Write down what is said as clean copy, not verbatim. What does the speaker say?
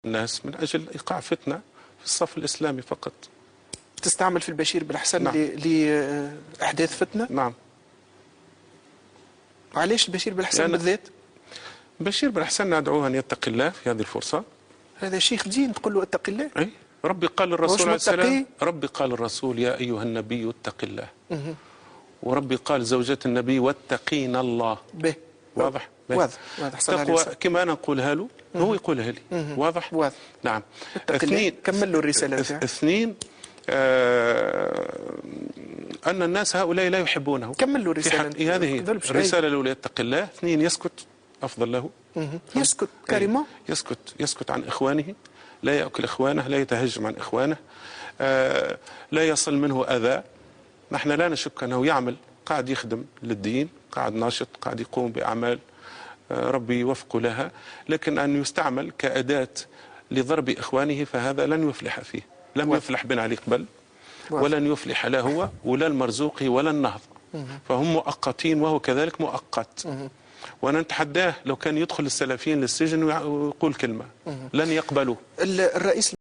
الناس من أجل إيقاع فتنة في الصف الإسلامي فقط. تستعمل في البشير بالحسن نعم. لإحداث فتنة؟ نعم. علاش البشير بالحسن بالذات؟ بشير بالحسن ندعوه أن يتقي الله في هذه الفرصة. هذا شيخ دين تقول له اتق الله؟ أي ربي قال للرسول عليه السلام، ربي قال للرسول يا أيها النبي اتق الله. وربي قال زوجة النبي واتقين الله. به واضح؟ واضح. تقوى كما أنا نقولها له هو يقولها لي. واضح؟ واضح. نعم. اثنين، كمل له الرسالة. اثنين، أن الناس هؤلاء لا يحبونه. كمل له الرسالة. هذه الرسالة الأولى يتق الله. اثنين، يسكت أفضل له. يسكت كريمة. يسكت عن إخوانه، لا يأكل إخوانه، لا يتهجم عن إخوانه، لا يصل منه أذى. نحن لا نشك أنه يعمل، قاعد يخدم للدين، قاعد ناشط، قاعد يقوم بأعمال ربي يوفقه لها، لكن أن يستعمل كأداة لضرب إخوانه فهذا لن يفلح فيه. لم يفلح بن علي قبل، ولن يفلح لا هو ولا المرزوقي ولا النهض. فهم مؤقتين وهو كذلك مؤقت. وأنا نتحداه لو كان يدخل السلفيين للسجن ويقول كلمة لن يقبلوا. الرئيس